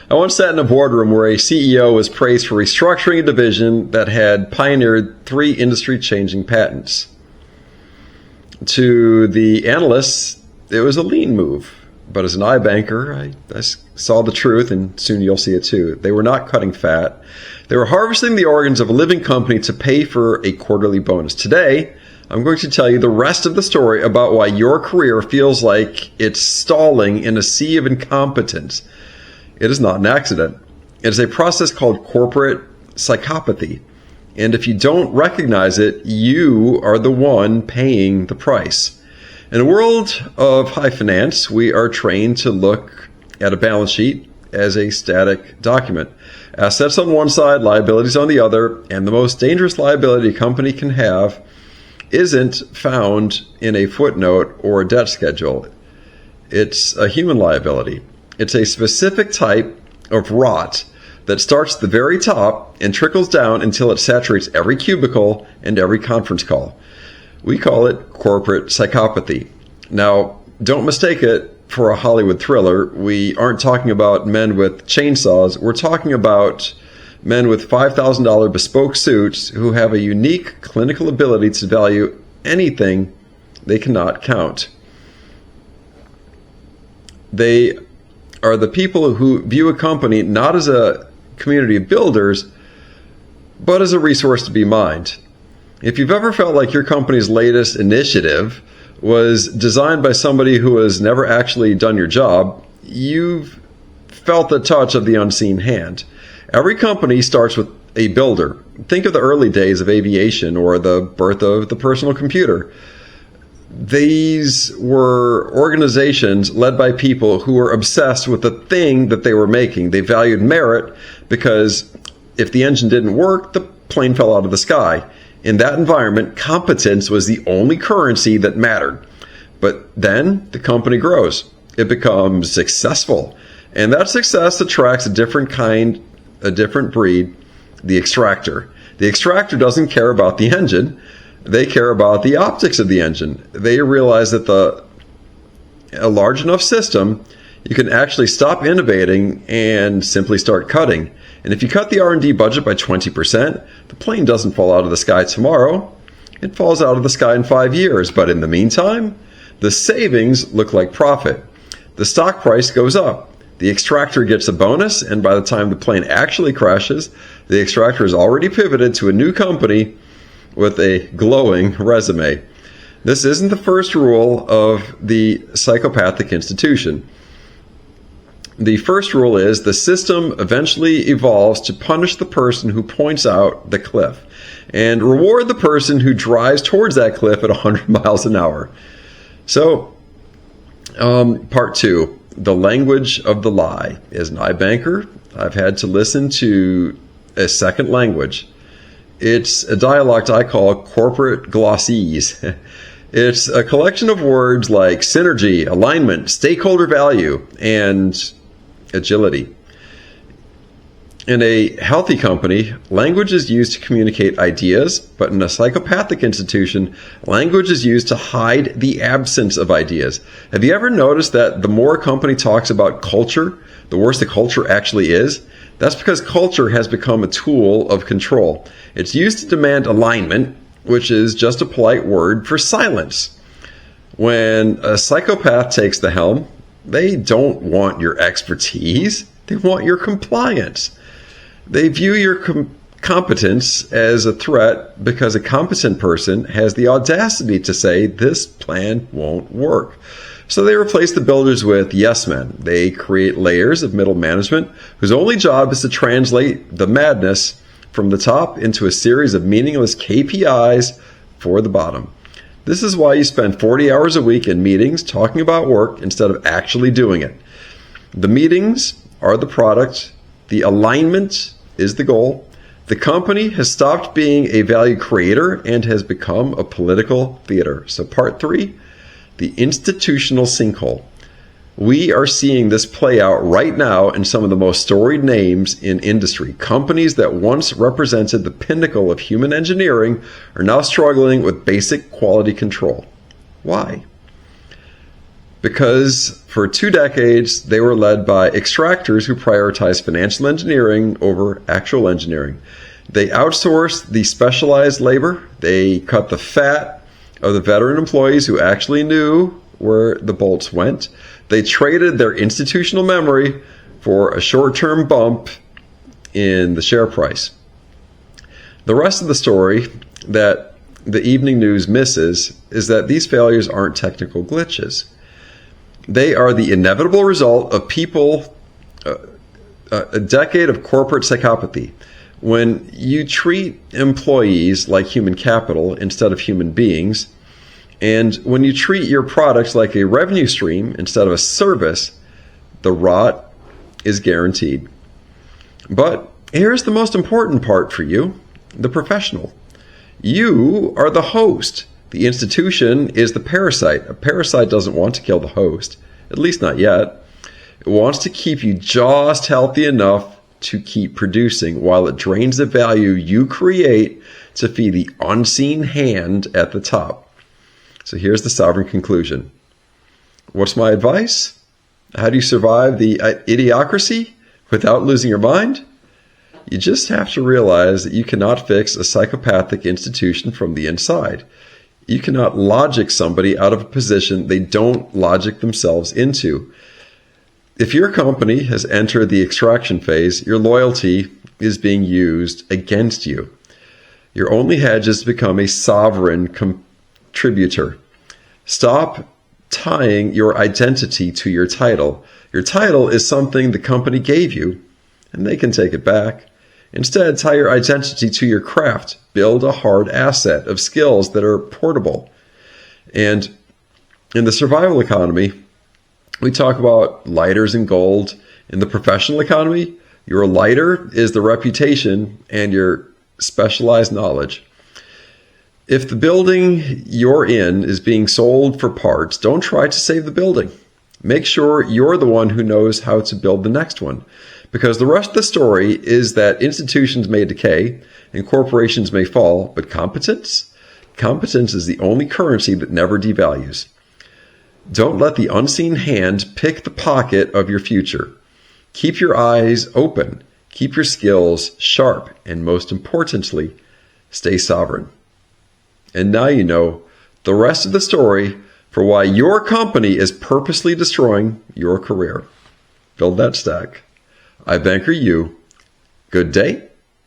I once sat in a boardroom where a CEO was praised for restructuring a division that had pioneered 3 industry-changing patents. To the analysts, it was a lean move. But as an iBanker, I saw the truth, and soon you'll see it too. They were not cutting fat. They were harvesting the organs of a living company to pay for a quarterly bonus. Today, I'm going to tell you the rest of the story about why your career feels like it's stalling in a sea of incompetence. It is not an accident. It is a process called corporate psychopathy. And if you don't recognize it, you are the one paying the price. In a world of high finance, we are trained to look at a balance sheet as a static document. Assets on one side, liabilities on the other, and the most dangerous liability a company can have isn't found in a footnote or a debt schedule. It's a human liability. It's a specific type of rot that starts at the very top and trickles down until it saturates every cubicle and every conference call. We call it corporate psychopathy. Now, don't mistake it for a Hollywood thriller. We aren't talking about men with chainsaws. We're talking about men with $5,000 bespoke suits who have a unique clinical ability to value anything they cannot count. They are the people who view a company not as a community of builders, but as a resource to be mined. If you've ever felt like your company's latest initiative was designed by somebody who has never actually done your job, you've felt the touch of the unseen hand. Every company starts with a builder. Think of the early days of aviation or the birth of the personal computer. These were organizations led by people who were obsessed with the thing that they were making. They valued merit because if the engine didn't work, the plane fell out of the sky. In that environment, competence was the only currency that mattered. But then the company grows. It becomes successful. And that success attracts a different breed, the extractor. The extractor doesn't care about the engine. They care about the optics of the engine. They realize that a large enough system, you can actually stop innovating and simply start cutting. And if you cut the R&D budget by 20%, the plane doesn't fall out of the sky tomorrow. It falls out of the sky in 5 years. But in the meantime, the savings look like profit. The stock price goes up. The extractor gets a bonus, and by the time the plane actually crashes, the extractor has already pivoted to a new company with a glowing resume. This isn't the first rule of the psychopathic institution. The first rule is the system eventually evolves to punish the person who points out the cliff and reward the person who drives towards that cliff at 100 miles an hour. So, part 2, the language of the lie. As an iBanker, I've had to listen to a second language. It's a dialect I call corporate glossese. It's a collection of words like synergy, alignment, stakeholder value, and agility. In a healthy company, language is used to communicate ideas, but in a psychopathic institution, language is used to hide the absence of ideas. Have you ever noticed that the more a company talks about culture, the worse the culture actually is? That's because culture has become a tool of control. It's used to demand alignment, which is just a polite word for silence. When a psychopath takes the helm, they don't want your expertise. They want your compliance. They view your competence as a threat because a competent person has the audacity to say this plan won't work. So they replace the builders with yes men. They create layers of middle management whose only job is to translate the madness from the top into a series of meaningless KPIs for the bottom. This is why you spend 40 hours a week in meetings talking about work instead of actually doing it. The meetings are the product. The alignment is the goal. The company has stopped being a value creator and has become a political theater. So part 3, the institutional sinkhole. We are seeing this play out right now in some of the most storied names in industry. Companies that once represented the pinnacle of human engineering are now struggling with basic quality control. Why? because for 2 decades they were led by extractors who prioritized financial engineering over actual engineering. They outsourced the specialized labor. They cut the fat of the veteran employees who actually knew where the bolts went. They traded their institutional memory for a short-term bump in the share price. The rest of the story that the evening news misses is that these failures aren't technical glitches. They are the inevitable result of people, a decade of corporate psychopathy. When you treat employees like human capital instead of human beings, and when you treat your products like a revenue stream instead of a service, the rot is guaranteed. But here's the most important part for you, the professional. You are the host. The institution is the parasite. A parasite doesn't want to kill the host, at least not yet. It wants to keep you just healthy enough to keep producing while it drains the value you create to feed the unseen hand at the top. So here's the sovereign conclusion. What's my advice? How do you survive the idiocracy without losing your mind? You just have to realize that you cannot fix a psychopathic institution from the inside. You cannot logic somebody out of a position they don't logic themselves into. If your company has entered the extraction phase, your loyalty is being used against you. Your only hedge is to become a sovereign contributor. Stop tying your identity to your title. Your title is something the company gave you, and they can take it back. Instead, tie your identity to your craft. Build a hard asset of skills that are portable. And in the survival economy, we talk about lighters and gold. In the professional economy, your lighter is the reputation and your specialized knowledge. If the building you're in is being sold for parts, don't try to save the building. Make sure you're the one who knows how to build the next one. Because the rest of the story is that institutions may decay and corporations may fall, but competence is the only currency that never devalues. Don't let the unseen hand pick the pocket of your future. Keep your eyes open, keep your skills sharp, and most importantly, stay sovereign. And now you know the rest of the story for why your company is purposely destroying your career. Build that stack. iBankerU. Good day